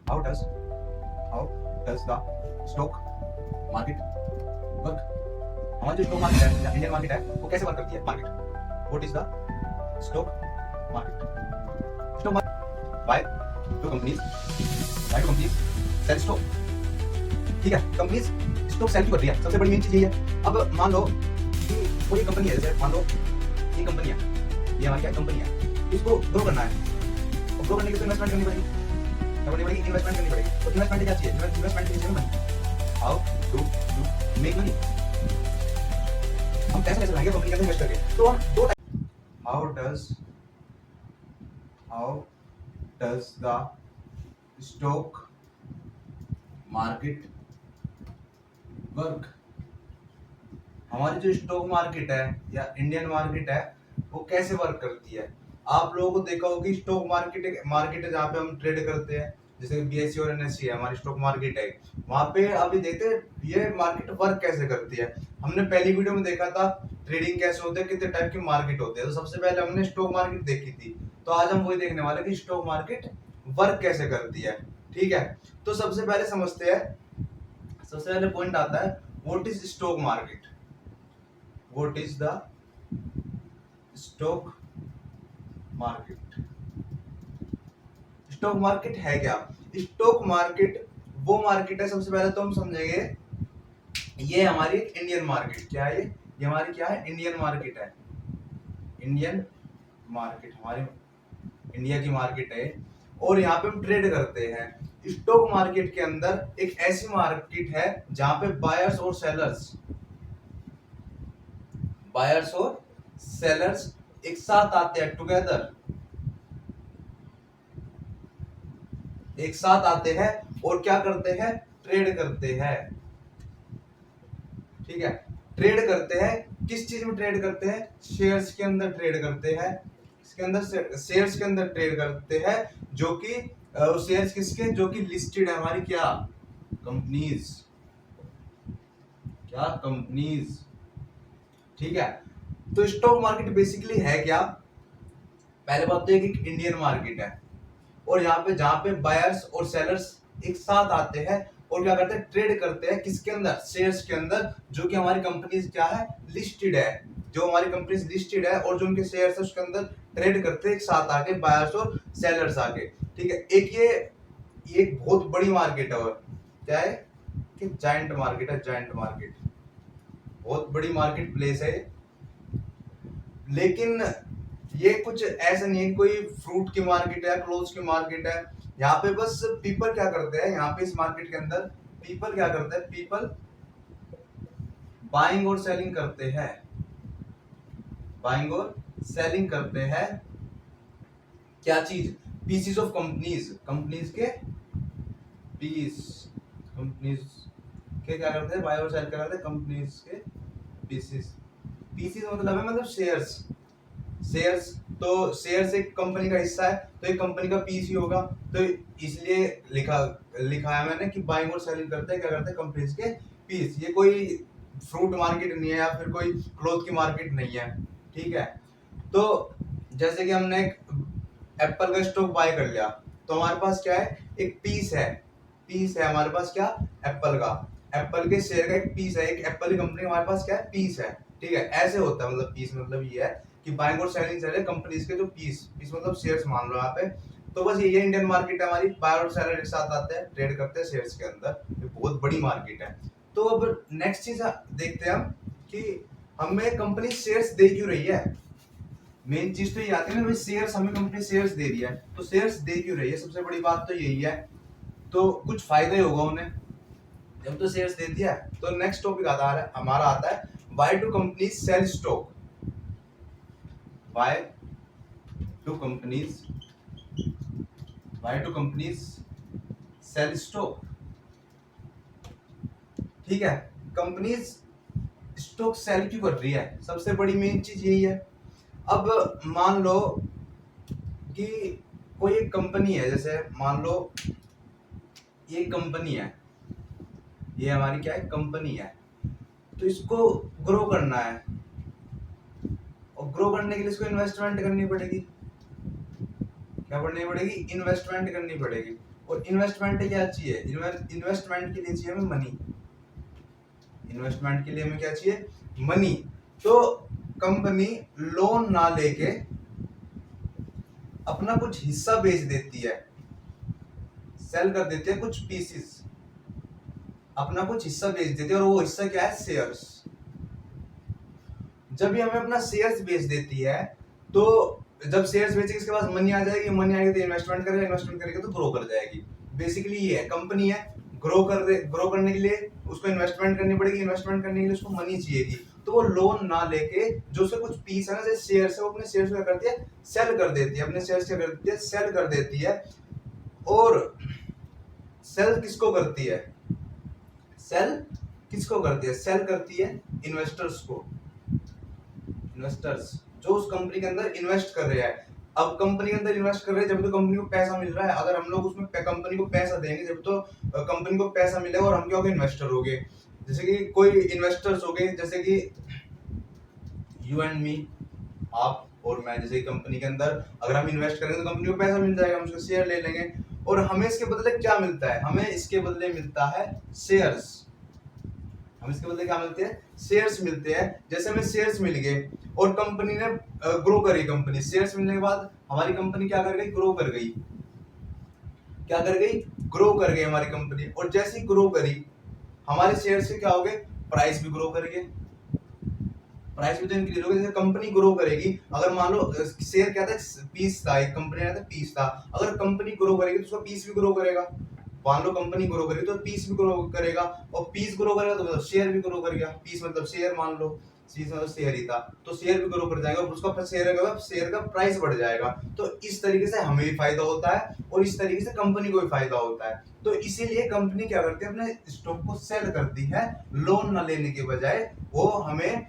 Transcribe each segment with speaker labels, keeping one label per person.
Speaker 1: How does the stock market work? हमारा जो stock market है या इंडियन मार्केट है वो कैसे वर्क करती है? Market, what is the stock market? Stock market by two companies sell stock. ठीक है, कंपनीज स्टॉक सेल क्यों कर रही है? सबसे बड़ी मेन चीज यही है। अब मान लो कि कोई कंपनी है, जैसे मान लो ये कंपनी है, ये हमारी क्या कंपनी है, इसको ग्रो करना है। और ग्रो करने के लिए इन्वेस्टमेंट करनी पड़ेगी, क्या करनी पड़ेगी? इन्वेस्टमेंट करनी पड़ेगी। तो इन्वेस्टमेंट क्या चाहिए? इन्वेस्टमेंट के लिए money. How to make money? हम पैसे कैसे लाएंगे कंपनी के अंदर इन्वेस्ट करके? तो हम दो how does the stock market work? हमारी जो स्टॉक मार्केट है या इंडियन मार्केट है वो कैसे वर्क करती है? आप लोगों को देखा होगा कि स्टॉक मार्केट है जहाँ पे हम ट्रेड करते हैं, जैसे बीएससी और एनएससी है, हमारी स्टॉक मार्केट है। वहां पे अभी देखते हैं ये मार्केट वर्क कैसे करती है। हमने पहली वीडियो में देखा था ट्रेडिंग कैसे होते हैं, कितने टाइप के मार्केट होते हैं। तो सबसे पहले हमने स्टॉक मार्केट देखी थी, तो आज हम वही देखने वाले कि स्टॉक मार्केट वर्क कैसे करती है। ठीक है, तो सबसे पहले समझते हैं। सबसे पहले पॉइंट आता है what is stock market? What is the stock market? Stock market है क्या? स्टॉक मार्केट वो मार्केट है, सबसे पहले तो हम समझेंगे ये हमारी इंडियन मार्केट क्या है। ये हमारी क्या है? इंडियन मार्केट है। इंडियन मार्केट हमारी इंडिया की मार्केट है और यहाँ पे हम ट्रेड करते हैं। स्टॉक मार्केट के अंदर एक ऐसी मार्केट है जहां पे बायर्स और सेलर्स एक साथ आते हैं, टुगेदर एक साथ आते हैं और क्या करते हैं? ट्रेड करते हैं। ठीक है, ट्रेड करते हैं। किस चीज में ट्रेड करते हैं? शेयर्स के अंदर ट्रेड करते हैं। इसके अंदर शेयर्स के अंदर ट्रेड करते हैं, जो कि शेयर्स किसके? जो कि लिस्टेड है हमारी क्या? कंपनीज। क्या? कंपनीज। ठीक है, तो स्टॉक मार्केट बेसिकली है क्या? पहले बात तो ये कि इंडियन मार्केट है और यहाँ पे जहां पे बायर्स और सेलर्स एक साथ आते हैं और क्या करते हैं? ट्रेड करते हैं। किसके अंदर? शेयर्स के अंदर, जो कि हमारी कंपनीज क्या है? लिस्टेड है। जो हमारी कंपनीज लिस्टेड है और जो उनके शेयर्स है उसके अंदर ट्रेड करते हैं एक साथ आके, बायर्स और सेलर्स आके। ठीक है, ये एक बहुत बड़ी मार्केट है। और क्या है कि जायंट मार्केट है। जायंट मार्केट बहुत बड़ी मार्केट प्लेस है। लेकिन ये कुछ ऐसा नहीं है कोई फ्रूट की मार्केट है, क्लोथ्स की मार्केट है। यहाँ पे बस पीपल क्या करते हैं, यहाँ पे इस मार्केट के अंदर पीपल क्या करते हैं? पीपल बाइंग और सेलिंग करते हैं। बाइंग और सेलिंग करते हैं क्या चीज? Pieces of companies. कंपनीज के पीस। कंपनीज के क्या करते हैं? बाय और सेल करते हैं कंपनीज के पीसीस। पीसीस मतलब है मतलब शेयर्स। तो शेयर्स एक कंपनी का हिस्सा है, तो एक कंपनी का पीस ही होगा। तो इसलिए लिखा है मैंने कि बाइंग और सेलिंग करते हैं क्या करते हैं? कंपनीज के पीस। ये कोई फ्रूट मार्केट नहीं है या फिर कोई क्लोथ की मार्केट नहीं है। ठीक है, तो जैसे कि हमने एप्पल का स्टॉक बाय कर लिया, तो हमारे पास क्या है? एक पीस है हमारे पास क्या? एप्पल का। एप्पल के शेयर का एक पीस है। एक एप्पल की कंपनी हमारे पास क्या है? पीस है। ठीक है, ऐसे होता है। मतलब पीस मतलब ये है कि बाइंग और सेलिंग चल रहे कंपनीज के जो पीस मतलब शेयर्स मान लो यहाँ पे। तो बस ये इंडियन मार्केट है हमारी। बायर और सेलर एक साथ आते हैं, ट्रेड करते हैं शेयर्स के अंदर। ये बहुत बड़ी मार्केट है। तो अब नेक्स्ट चीज देखते हैं हम कि हमें कंपनी शेयर्स दे क्यों रही है। मेन चीज तो ये आती है ना भाई, शेयर्स हमें कंपनी शेयर्स दे रही है, तो शेयर्स दे क्यों रही है? सबसे बड़ी बात तो यही है। तो कुछ फायदा ही होगा उन्हें जब तो शेयर्स दे दिया। तो नेक्स्ट टॉपिक हमारा आता है why do companies sell stock? Why do companies sell stock? ठीक है, कंपनीज स्टॉक सेल क्यों कर रही है? सबसे बड़ी मेन चीज यही है। अब मान लो कि कोई एक कंपनी है, जैसे मान लो ये कंपनी है, ये हमारी क्या है? कंपनी है। तो इसको ग्रो करना है और ग्रो करने के लिए इसको इन्वेस्टमेंट करनी पड़ेगी। क्या करनी पड़ेगी? इन्वेस्टमेंट करनी पड़ेगी। और इन्वेस्टमेंट क्या चाहिए, इन्वेस्टमेंट के लिए चाहिए हमें मनी, इन्वेस्टमेंट के लिए हमें क्या चाहिए, मनी। तो कंपनी लोन ना लेके अपना कुछ हिस्सा बेच देती है, सेल कर देती है कुछ पीसेस, अपना कुछ हिस्सा बेच देती है, और वो हिस्सा क्या है, शेयर्स। जब ये हमें अपना शेयर्स बेच देती है, तो जब शेयर्स बेचेगी इसके पास मनी आ जाएगी, मनी आएगी तो इन्वेस्टमेंट करेगा, इन्वेस्टमेंट करेगा तो ग्रो कर जाएगी। बेसिकली ये है, कंपनी है, ग्रो करने के लिए उसको इन्वेस्टमेंट करनी पड़ेगी, इन्वेस्टमेंट करने के लिए उसको मनी चाहिएगी। तो वो लोन ना लेके जो उसके कुछ पीस है ना, जैसे शेयर्स है, वो अपने शेयर्स क्या करती है, सेल कर देती है, अपने शेयर्स क्या करती है, सेल कर देती है। और सेल किसको करती है, सेल किसको करती है, सेल करती है इन्वेस्टर्स को, इन्वेस्टर्स जो उस कंपनी के अंदर इन्वेस्ट कर रहे हैं। अब कंपनी के अंदर इन्वेस्ट कर रहे हैं जब तो कंपनी को पैसा मिल रहा है, अगर हम लोग उसमें कंपनी को पैसा देंगे जब तो कंपनी को पैसा मिलेगा, और हम क्या हो गए, इन्वेस्टर हो गए। जैसे कि कोई इन्वेस्टर्स हो गए, जैसे कि यू एंड मी, आप और मैं, जैसे कंपनी के अंदर अगर हम इन्वेस्ट करेंगे तो कंपनी को पैसा मिल जाएगा, हम उसके शेयर ले लेंगे, और हमें इसके बदले क्या मिलता है, हमें इसके बदले मिलता है शेयर्स। हम इसके बदले क्या मिलते हैं, शेयर्स मिलते हैं। जैसे हमें शेयर्स मिल गए और कंपनी ने ग्रो करी, कंपनी शेयर्स मिलने के बाद हमारी कंपनी क्या कर गई, ग्रो कर गई, क्या कर गई, ग्रो कर गई हमारी कंपनी। और जैसे ही ग्रो करी हमारे शेयर्स के क्या हो गए, प्राइस भी ग्रो कर गए, प्राइस भी तो इंक्रीज होगा। जैसे कंपनी ग्रो करेगी, अगर मान लो शेयर क्या था, पीस था, एक कंपनी था पीस था, अगर कंपनी ग्रो करेगी तो उसका पीस भी ग्रो करेगा। मान लो कंपनी ग्रो करेगी तो पीस भी ग्रो करेगा, और पीस ग्रो करेगा तो मतलब शेयर भी ग्रो करेगा। पीस मतलब शेयर, मान लो पीस मतलब शेयर ही था, तो शेयर भी ग्रो कर जाएगा, और उसका शेयर का प्राइस बढ़ जाएगा। तो इस तरीके से हमें भी फायदा होता है, और इस तरीके से कंपनी को भी फायदा होता है। तो इसीलिए कंपनी क्या करती है, अपने स्टॉक को सेल करती है, लोन न लेने के बजाय वो हमें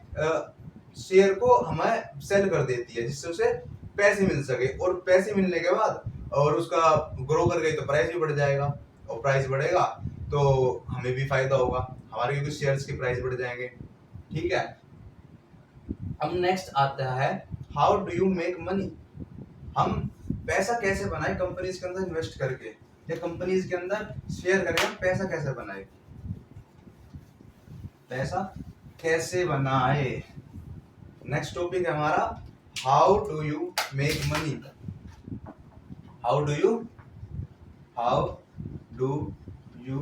Speaker 1: शेयर को हमें सेल कर देती है, जिससे उसे पैसे मिल सके, और पैसे मिलने के बाद और उसका ग्रो कर गई तो प्राइस भी बढ़ जाएगा, और प्राइस बढ़ेगा तो हमें भी फायदा होगा, हमारे क्योंकि शेयर्स के प्राइस बढ़ जाएंगे। ठीक है, अब नेक्स्ट आता है how do you make money. हम पैसा कैसे बनाए कंपनीज के अंदर इन्वेस्ट करके, या कंपनीज के अंदर शेयर करके हम पैसा कैसे बनाए, पैसा कैसे बनाए। नेक्स्ट टॉपिक है हमारा how do you make money, how do you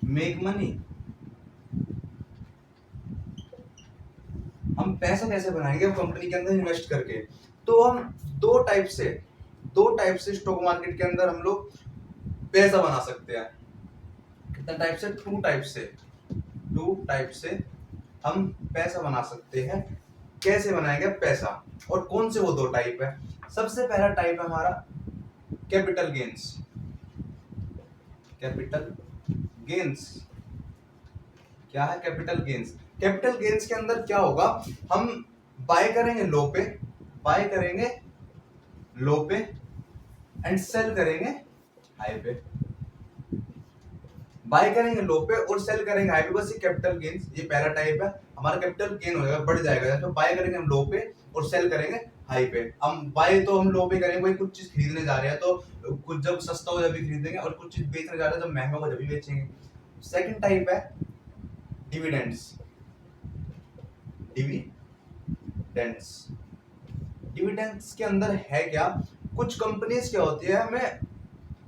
Speaker 1: make money. हम पैसा कैसे बनाएंगे कंपनी के अंदर इन्वेस्ट करके। तो हम दो टाइप से स्टॉक मार्केट के अंदर हम लोग पैसा बना सकते हैं। कितना टाइप से, टू टाइप से हम पैसा बना सकते हैं। कैसे बनाएंगे पैसा, और कौन से वो दो टाइप है। सबसे पहला टाइप है हमारा कैपिटल गेन्स। कैपिटल गेन्स क्या है, कैपिटल गेन्स। कैपिटल गेन्स के अंदर क्या होगा, हम बाय करेंगे लो पे एंड सेल करेंगे हाई पे। बाय करेंगे लो पे और सेल करेंगे हाई पे, बस ये कैपिटल गेन्स, ये पहला टाइप है हमारा। कैपिटल गेन हो जाएगा, बढ़ जाएगा। तो बाय करेंगे हम लो पे और सेल करेंगे हाई पे। हम बाय तो हम लो पे करेंगे, भाई कुछ चीज खरीदने जा रहे हैं तो कुछ जब सस्ता हो जब भी खरीदेंगे, और कुछ चीज बेचने जा रहे हैं जब महंगा हो जब भी बेचेंगे। सेकंड टाइप है डिविडेंड्स। डिविडेंड्स के अंदर है क्या, कुछ कंपनीज क्या होती है, हमें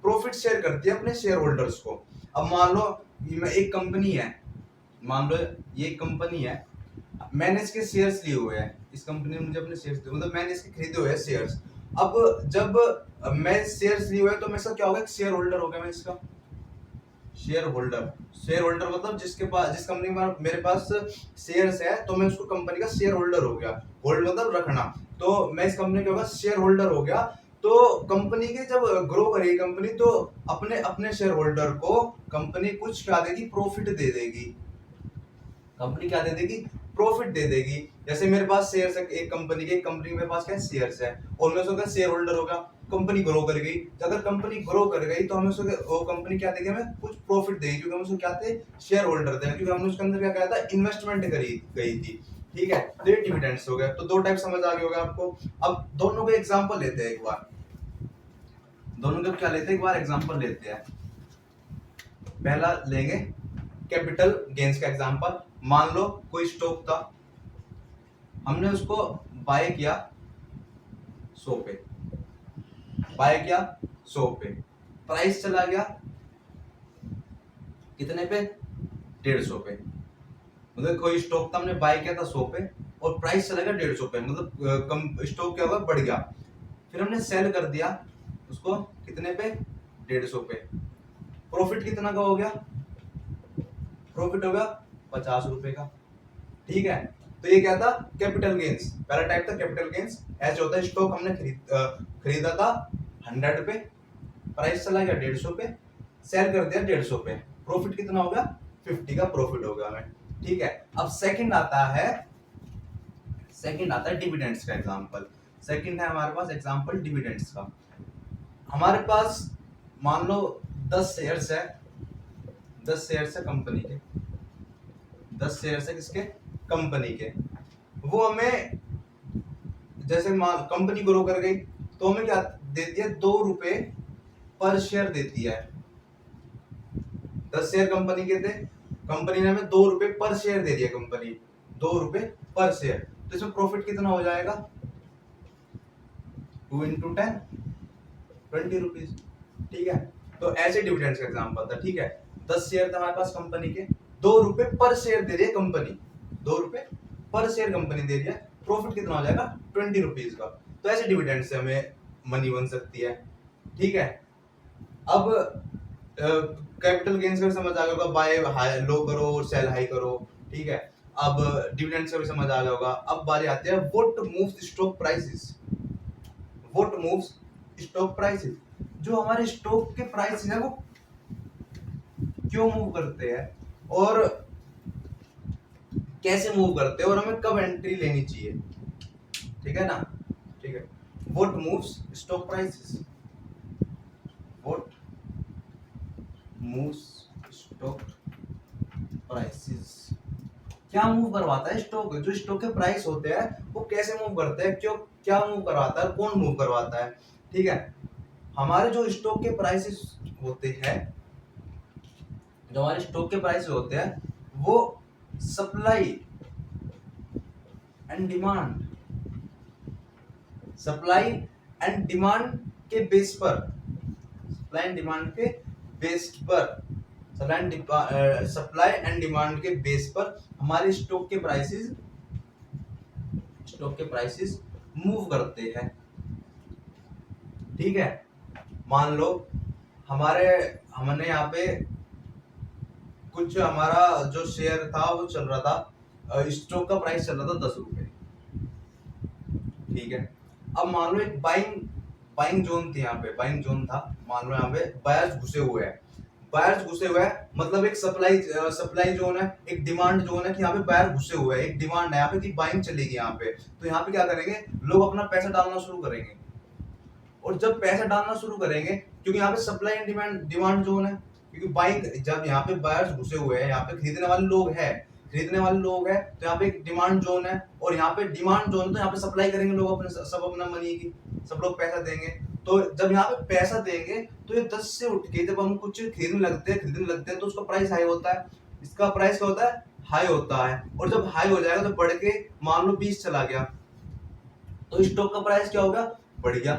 Speaker 1: प्रॉफिट शेयर करती है अपने शेयर होल्डर्स को। अब मान लो एक कंपनी है, मान लो ये कंपनी है, मैंने इसके शेयर्स लिए हुए हैं, इस कंपनी ने मुझे अपने शेयर्स दिए, मतलब मैंने इसके खरीदे हुए हैं शेयर्स। अब जब मैं शेयर्स लिए हुए हैं तो मैं इसका क्या होगा, एक शेयर होल्डर हो गया मैं इसका। शेयर होल्डर मतलब जिस कंपनी में मेरे पास शेयर्स है तो मैं उसको कंपनी का शेयर होल्डर हो गया। होल्ड मतलब रखना, तो मैं इस कंपनी का शेयर होल्डर हो गया। तो कंपनी की जब ग्रो करेगी कंपनी, तो अपने अपने शेयर होल्डर को कंपनी कुछ क्या देगी, प्रॉफिट दे देगी। कंपनी क्या दे देगी, प्रॉफिट दे देगी। जैसे मेरे पास शेयर्स है एक कंपनी के, मेरे पास क्या शेयर्स है, और मैं उसका शेयर होल्डर होगा। कंपनी ग्रो कर गई, अगर कंपनी ग्रो कर गई तो हमें उसको कंपनी क्या देगी, हमें कुछ प्रॉफिट देगी, क्योंकि हम उसको क्या थे, शेयर होल्डर थे, क्योंकि हमने उसके अंदर क्या करा था, इन्वेस्टमेंट करी गई थी। ठीक है, तो ये डिविडेंड्स हो गया। तो दो टाइप समझ आ गया होगा आपको। अब दोनों के एग्जांपल लेते हैं एक बार। दोनों के क्या लेते हैं, एक बार एग्जांपल लेते हैं। पहला लेंगे कैपिटल गेन्स का एग्जांपल। मान लो कोई स्टॉक था, हमने उसको बाय किया 100 पे, बाय किया 100 पे, प्राइस चला गया कितने पे, 150 पे। मतलब कोई स्टॉक था, हमने बाय किया था 100 पे और प्राइस चला गया 150 पे, मतलब कम स्टॉक क्या होगा, बढ़ गया। फिर हमने सेल कर दिया उसको कितने पे, 150 पे। प्रॉफिट कितना का हो गया, प्रॉफिट होगा 50 रुपए का। ठीक है, तो ये क्या था, कैपिटल गेन्स। पहला टाइप था कैपिटल गेन्स। ऐसे होता है, स्टॉक हमने खरीदा था 100 पे, प्राइस चला गया 150 पे, सेल कर दिया 150 पे, प्रॉफिट कितना होगा, 50 का प्रॉफिट होगा हमें। ठीक है, अब सेकंड आता है डिविडेंड्स का एग्जांपल। सेकंड है हमारे पास एग्जांपल डिविडेंड्स का। हमारे पास मान लो 10 शेयर्स है, 10 शेयर्स है कंपनी के, 10 शेयर्स है किसके, कंपनी के। वो हमें जैसे कंपनी ग्रो कर गई तो हमें क्या देती है, 2 रुपए पर शेयर देती है। 10 शेयर कंपनी के थे, कंपनी ने हमें 2 रुपए पर शेयर दे दिया, कंपनी 2 रुपए पर शेयर। तो इसमें प्रॉफिट कितना हो जाएगा, 2 into 10, 20 रुपीज। ठीक है, तो ऐसे डिविडेंड्स का एग्जांपल था। ठीक है, 10 शेयर थे हमारे पास कंपनी के, 2 रुपए पर शेयर दे रही है कंपनी, 2 रुपए पर शेयर कंपनी दे रही है, प्रॉफिट कितना हो जाएगा, 20 रुपीज का। तो ऐसे डिविडेंड से हमें मनी बन सकती है। ठीक है, अब कैपिटल गेन्स का भी समझ आ गया होगा, बाय हाई लो करो और सेल हाई करो। ठीक है, अब डिविडेंड्स का भी समझ आ गया होगा। अब बारी आती है what moves stock prices. What moves stock prices, जो हमारे स्टॉक के प्राइस है वो क्यों मूव करते हैं और कैसे मूव करते हैं और हमें कब एंट्री लेनी चाहिए। ठीक है ना, ठीक है। What moves stock prices, what moves stock prices, क्या मूव करवाता है स्टॉक, जो स्टॉक के प्राइस होते हैं वो कैसे मूव करते हैं, क्यों, क्या मूव करवाता है, कौन मूव करवाता है। ठीक है, हमारे जो स्टॉक के प्राइसेस होते हैं, जो हमारे स्टॉक के प्राइस होते हैं वो supply and demand, supply and demand के बेस पर, सप्लाई एंड डिमांड के बेस पर, सप्लाई एंड डिमांड के बेस पर हमारे स्टॉक के प्राइसेस मूव करते हैं। ठीक है, मान लो हमने यहाँ पे कुछ, हमारा जो शेयर था वो चल रहा था, स्टॉक का प्राइस चल रहा था 10 रुपए। ठीक है, अब मान लो एक बाइंग जोन थी, यहाँ पे बाइंग जोन था, मान लो यहाँ पे बायर्स घुसे हुए हैं, मतलब एक सप्लाई जोन है, एक डिमांड जोन है कि यहाँ पे बायर घुसे हुए हैं, एक डिमांड है यहाँ पे कि बाइंग चलेगी यहाँ पे। तो यहाँ पे क्या करेंगे, लोग अपना पैसा डालना शुरू करेंगे, और जब पैसा डालना शुरू करेंगे, क्योंकि यहाँ पे सप्लाई एंड डिमांड जोन है, क्योंकि बाइंग, जब यहाँ पे बायर्स घुसे हुए हैं, यहाँ पे खरीदने वाले लोग हैं, तो यहाँ पे एक डिमांड जोन है, और यहाँ पे डिमांड जोन, तो यहाँ पे सप्लाई करेंगे लोग अपने, सब अपना मनी की, सब लोग पैसा देंगे। तो जब यहाँ पे पैसा देंगे तो ये 10 से उठ के जब हम कुछ खरीदने लगते हैं तो उसका प्राइस हाई होता है, इसका प्राइस क्या होता है, हाई होता है। और जब हाई हो जाएगा तो बढ़ के मान लो 20 चला गया, तो स्टॉक का प्राइस क्या होगा, बढ़ गया,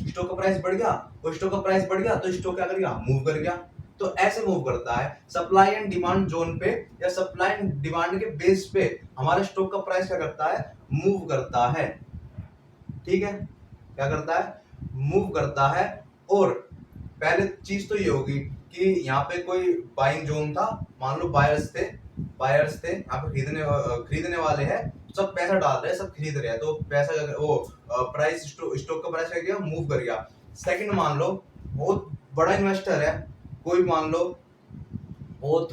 Speaker 1: स्टॉक का प्राइस बढ़ गया, और स्टॉक का प्राइस बढ़ गया तो स्टॉक क्या कर गया, मूव कर गया। तो ऐसे मूव करता है सप्लाई एंड डिमांड जोन पे, या सप्लाई एंड डिमांड के बेस पे हमारे स्टॉक का प्राइस क्या करता है, मूव करता है। ठीक है, क्या करता है, मूव करता है। और पहले चीज तो ये होगी कि यहाँ पे कोई बाइंग जोन था, मान लो बायर्स थे यहाँ पे खरीदने वाले हैं, सब पैसा डाल रहे हैं, सब खरीद रहे हैं, तो पैसा वो प्राइस, स्टॉक का प्राइस क्या गया, मूव कर गया। सेकंड, मान लो बहुत बड़ा इन्वेस्टर है, कोई मान लो बहुत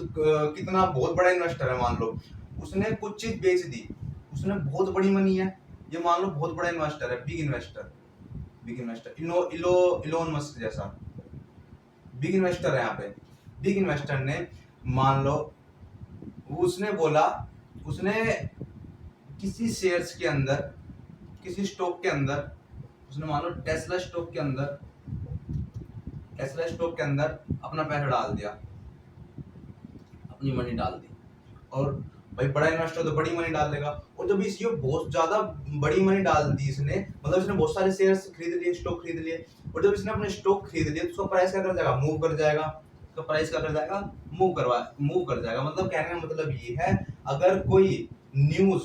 Speaker 1: बड़ा इन्वेस्टर है, मान लो उसने कुछ चीज बेच दी, उसने बहुत बड़ी मनी है, ये मान लो बहुत बड़ा इन्वेस्टर है, बिग इन्वेस्टर इलोन मस्क जैसा बिग इन्वेस्टर है। यहाँ पे बिग इन्वेस्टर ने, मान लो उसने बोला, उसने किसी शेयर्स के अंदर, किसी स्टॉक के अंदर, उसने मान लो टेस्ला स्टॉक के अंदर ऐसा स्टॉक के अंदर अपना पैसा डाल दिया, अपनी मनी डाल दी, और भाई बड़ा इन्वेस्टर तो बड़ी मनी डाल देगा, और जब इस ये बहुत ज्यादा बड़ी मनी डाल दी इसने, मतलब इसने बहुत सारे शेयर्स खरीद लिए, स्टॉक खरीद लिए, और जब इसने अपने स्टॉक खरीद लिए तो उसका प्राइस क्या कर जाएगा, मूव कर जाएगा। उसका प्राइस क्या कर जाएगा, मूव कर जाएगा। मतलब कहने का मतलब ये है, अगर कोई न्यूज,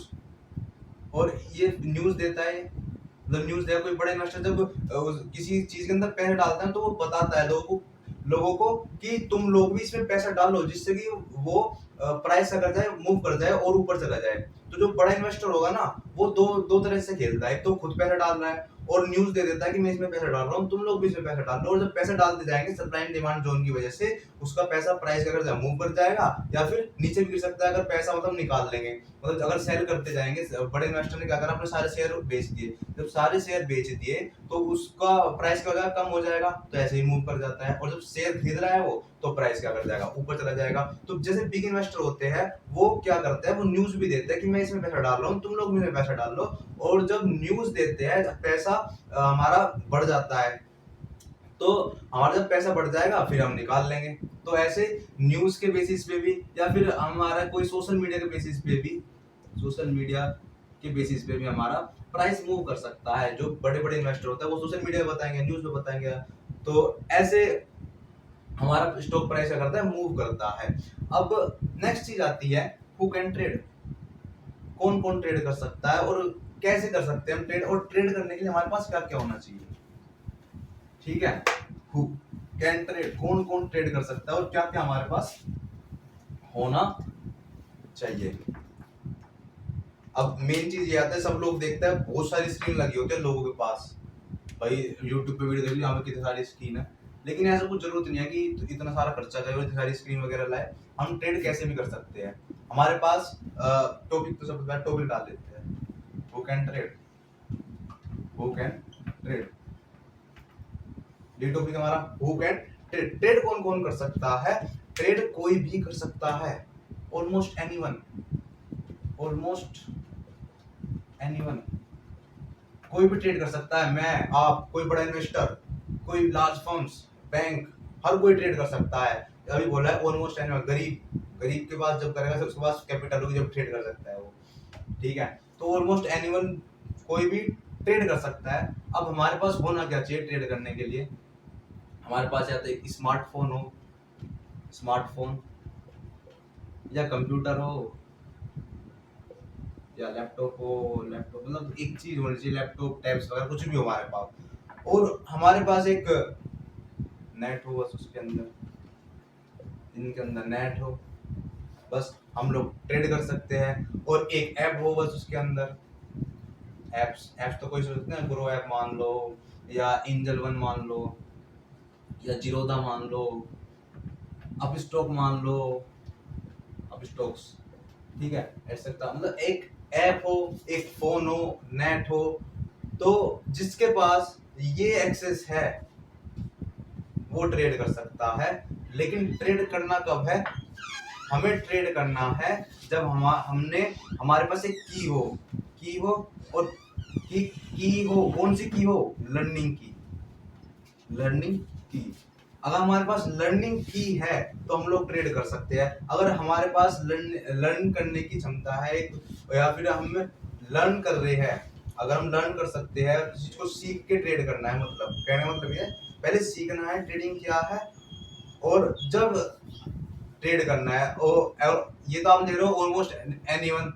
Speaker 1: और ये न्यूज देता है, मतलब न्यूज देगा कोई बड़ा इन्वेस्टर, जब किसी चीज के अंदर पैसे डालता है तो वो बताता है लोगों को कि तुम लोग भी इसमें पैसा डालो, जिससे कि वो प्राइस कर जाए, मूव कर जाए और ऊपर चला जाए। तो जो बड़ा इन्वेस्टर होगा ना, वो दो तरह से खेलता है, एक तो खुद पैसा डाल रहा है और न्यूज दे देता है कि मैं इसमें पैसा डाल रहा हूँ, तुम लोग भी इसमें पैसा डाल लो, और जब पैसा डालते जाएंगे सप्लाई एंड डिमांड जोन की वजह से उसका पैसा प्राइस का कर मूव कर जाएगा, या फिर नीचे भी गिर सकता है अगर पैसा मतलब निकाल लेंगे। मतलब अगर सेल करते जाएंगे, बड़े इन्वेस्टर ने क्या करा, अपने सारे शेयर बेच दिए, जब सारे शेयर बेच दिए तो उसका प्राइस क्या हो जाएगा, कम हो जाएगा, तो ऐसे ही मूव कर जाता है। और जब शेयर खरीद रहा है वो, तो प्राइस क्या कर जाएगा, ऊपर चला जाएगा। तो जैसे बिग इन्वेस्टर होते हैं, वो क्या करते हैं, वो न्यूज भी देते हैं कि मैं इसमें पैसा डाल रहा हूँ, तुम लोग भी इसमें पैसा डाल लो, और जब न्यूज देते हैं, जब पैसा हमारा बढ़ जाता है, तो हमारा जब पैसा बढ़ जाएगा फिर हम निकाल लेंगे। तो ऐसे न्यूज के बेसिस पे भी, या फिर हमारा कोई सोशल मीडिया के बेसिस पे भी, सोशल मीडिया के बेसिस पे भी हमारा प्राइस मूव कर सकता है। जो बड़े बड़े इन्वेस्टर होता है वो सोशल मीडिया पे बताएंगे, न्यूज पे बताएंगे, तो ऐसे हमारा स्टॉक प्राइस क्या करता है, मूव करता है। अब नेक्स्ट चीज आती है हु कैन ट्रेड, कौन कौन ट्रेड कर सकता है और कैसे कर सकते हैं हम ट्रेड, और ट्रेड करने के लिए हमारे पास क्या क्या होना चाहिए। ठीक है, हु कैन ट्रेड, कौन कौन ट्रेड कर सकता है और क्या क्या हमारे पास होना चाहिए। अब मेन चीज ये आता है, सब लोग देखते हैं बहुत सारी स्क्रीन लगी होती है लोगों के पास, भाई यूट्यूब पे वीडियो देख ली, यहाँ पे कितनी सारी स्क्रीन है, लेकिन ऐसा कुछ जरूरत नहीं है कि इतना सारा खर्चा करे और इतनी सारी स्क्रीन वगैरह लाए। हम ट्रेड कैसे भी कर सकते हैं। हमारे पास टॉपिक, तो सबसे पहले टॉपिक डाल देते हैं, who can trade, who can trade, ये टॉपिक हमारा हु कैन ट्रेड। ट्रेड कौन कौन कर सकता है, ट्रेड कोई भी कर सकता है, ऑलमोस्ट एनीवन, ऑलमोस्ट एनीवन, कोई भी ट्रेड कर सकता है। मैं, आप, कोई बड़ा इन्वेस्टर, कोई लार्ज फर्म्स, बैंक, हर कोई ट्रेड कर सकता है। अभी बोला है ऑलमोस्ट एनीवन, गरीब के पास जब करेगा उसके पास कैपिटल होगी जब ट्रेड कर सकता है वो। ठीक है, तो ऑलमोस्ट एनीवन, कोई भी ट्रेड कर सकता है। अब हमारे पास होना क्या चाहिए ट्रेड करने के लिए, हमारे पास या तो एक स्मार्टफोन हो, स्मार्टफोन, या कंप्यूटर हो, या लैपटॉप हो, लैपटॉप मतलब एक चीज होनी चाहिए, लैपटॉप, टैब्स वगैरह कुछ भी हो हमारे पास, और हमारे पास एक नेट हो, बस उसके अंदर, इनके अंदर नेट हो, बस हम लोग ट्रेड कर सकते हैं। और एक ऐप हो बस उसके अंदर, एप्स तो कोई सोचते हैं, ग्रो ऐप मान लो, या एंजल वन मान लो, या जीरोधा मान लो, अप स्टॉक मान लो, अप स्टॉक्स, ठीक है, ऐसा मतलब एक ऐप हो, एक फोन हो, नेट हो, तो जिसके पास ये एक्सेस है वो ट्रेड कर सकता है। लेकिन ट्रेड करना कब है, हमें ट्रेड करना है जब हमने, हमारे पास एक की हो, और की हो, कौन सी की हो, लर्निंग की। अगर हमारे पास लर्निंग की है तो हम लोग ट्रेड कर सकते हैं। अगर हमारे पास लर्न करने की क्षमता है, या फिर हम लर्न कर रहे हैं, अगर हम लर्न कर सकते हैं, किसी चीज को सीख के ट्रेड करना है, मतलब कहने का मतलब ये है पहले सीखना है ट्रेडिंग क्या है, और जब ट्रेड करना है, और ये तो आप देख रहे हो ऑलमोस्ट एनीवन,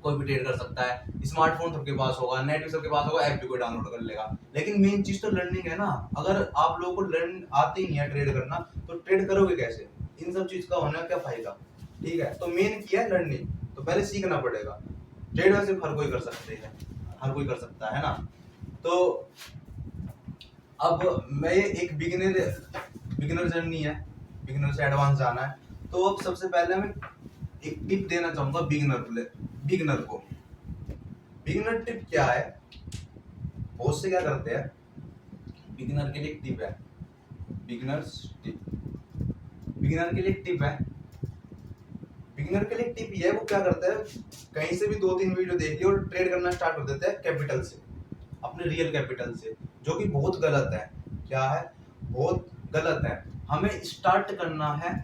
Speaker 1: कोई भी ट्रेड कर सकता है। स्मार्टफोन सबके पास होगा, नेट भी सबके पास होगा, ऐप भी कोई डाउनलोड कर लेगा। लेकिन मेन चीज तो लर्निंग है ना। अगर आप लोगों को लर्न आते ही नहीं है ट्रेड करना, तो ट्रेड करोगे कैसे, इन सब चीज का होने का क्या फायदा। ठीक है, तो मेन किया है लर्निंग, तो पहले सीखना पड़ेगा। ट्रेड वैसे हर कोई कर सकते हैं, हर कोई कर सकता है ना। तो अब मैं एक बिगिनर जर्नी है, बिगिनर से एडवांस जाना है, तो अब सबसे पहले मैं एक टिप देना चाहूंगा बिगिनर को। बिगिनर टिप क्या है, बहुत से क्या करते हैं, बिगिनर के लिए एक टिप है, बिगिनर के लिए एक टिप है, बिगिनर के लिए टिप ये है, वो क्या करता है, कहीं से भी 2-3 वीडियो देख लिया और ट्रेड करना स्टार्ट कर देता है कैपिटल से, अपने रियल कैपिटल से, जो कि बहुत गलत है। क्या है, बहुत गलत है। हमें स्टार्ट करना है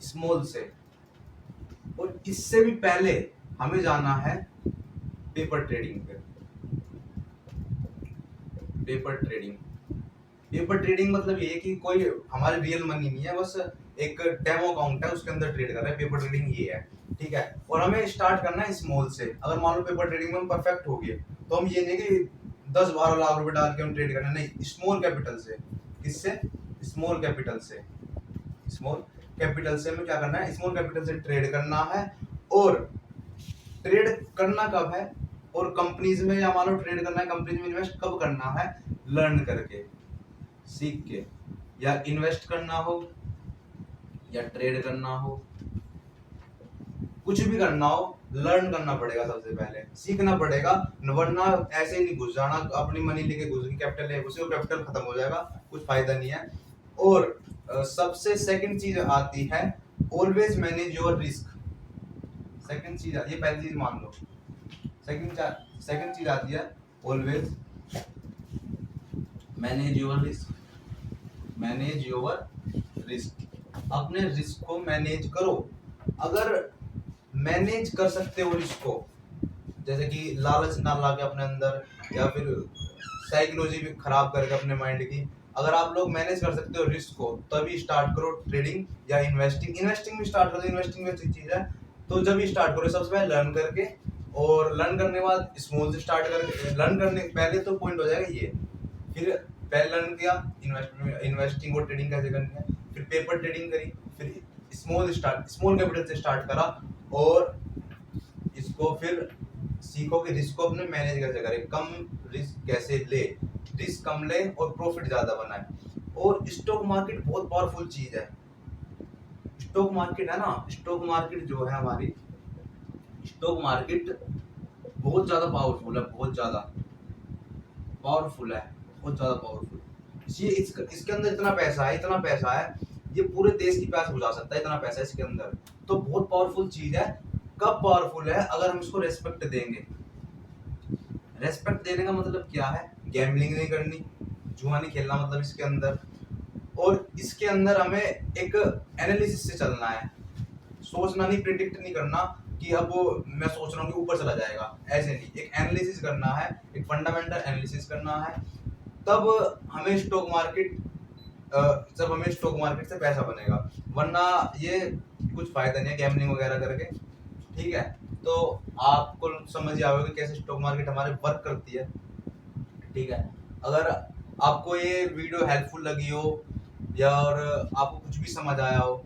Speaker 1: स्मॉल से, और इससे भी पहले हमें जाना है पेपर ट्रेडिंग पे। पेपर ट्रेडिंग, पेपर ट्रेडिंग मतलब ये है कि कोई हमारी रियल मनी नहीं है, बस एक डेमो अकाउंट है, उसके अंदर ट्रेड कर रहे हैं। पेपर ट्रेडिंग ये है, ठीक है। और हमें स्टार्ट करना है स्मॉल से। अगर मान लो पेपर ट्रेडिंग में हम परफेक्ट हो गए, तो हम ये नहीं कि 10-12 लाख रुपए डाल के हम ट्रेड करना, नहीं, स्मॉल कैपिटल से। किससे? स्मॉल कैपिटल से। स्मॉल कैपिटल से हमें क्या करना है? स्मॉल कैपिटल से ट्रेड करना है। और ट्रेड करना कब है? और कंपनीज में, या मान लो ट्रेड करना है कंपनीज में, इन्वेस्ट कब करना है? लर्न करके, सीख के। या इन्वेस्ट करना हो या ट्रेड करना हो, कुछ भी करना हो, लर्न करना पड़ेगा सबसे पहले, सीखना पड़ेगा। वरना ऐसे ही नहीं घुस जाना, अपनी मनी लेके घुस गई, कैपिटल है उसी को, कैपिटल खत्म हो जाएगा, कुछ फायदा नहीं है। और सबसे सेकंड चीज आती है always manage your risk. Second चीज, ये पहली चीज मान लो। सेकंड चीज आती है always manage your risk. Manage your risk, अपने रिस्क को मैनेज करो। अगर मैनेज कर सकते हो रिस्क को, जैसे कि लालच ना लाके अपने अंदर, या फिर साइकोलॉजी भी खराब करके अपने माइंड की, अगर आप लोग मैनेज कर सकते हो रिस्क को, तभी स्टार्ट करो ट्रेडिंग या इन्वेस्टिंग। इन्वेस्टिंग भी स्टार्ट करो, इन्वेस्टिंग भी अच्छी चीज है। तो जब भी स्टार्ट करो, सबसे पहले लर्न करके, और लर्न करने के बाद स्मॉल से स्टार्ट करके। लर्न करने पहले तो पॉइंट हो जाएगा ये, फिर पहले लर्न किया इन्वेस्टिंग और ट्रेडिंग कैसे करनी है, फिर पेपर ट्रेडिंग करी, फिर स्मॉल कैपिटल से स्टार्ट करा, और इसको फिर सीखो कि रिस्क को अपने मैनेज कैसे करें, कम रिस्क कैसे ले, रिस्क कम ले और प्रॉफिट ज्यादा बनाए। और स्टॉक मार्केट बहुत पावरफुल चीज है। स्टॉक मार्केट है ना, स्टॉक मार्केट जो है हमारी, स्टॉक मार्केट बहुत ज्यादा पावरफुल है, बहुत ज्यादा पावरफुल है, बहुत ज्यादा पावरफुल। ये इसके अंदर इतना पैसा है, ये पूरे देश की प्यास बुझा सकता है, इतना पैसा है इसके अंदर। तो बहुत पावरफुल चीज है। कब पावरफुल है? अगर हम इसको रेस्पेक्ट देंगे। रेस्पेक्ट देने का मतलब क्या है? गैम्बलिंग नहीं करनी, जुआ नहीं खेलना, मतलब इसके अंदर। और इसके अंदर हमें एक एनालिसिस से चलना है, सोचना नहीं, प्रिडिक्ट नहीं करना कि अब मैं सोच रहा हूँ कि ऊपर चला जाएगा, ऐसे नहीं। एक एनालिसिस करना है, एक फंडामेंटल एनालिसिस करना है, तब हमें स्टॉक मार्केट जब हमें स्टॉक मार्केट से पैसा बनेगा। वरना ये कुछ फायदा नहीं है गैम्बलिंग वगैरह करके, ठीक है। तो आपको समझ आ कि कैसे स्टॉक मार्केट हमारे वर्क करती है, ठीक है। अगर आपको ये वीडियो हेल्पफुल लगी हो, या और आपको कुछ भी समझ आया हो,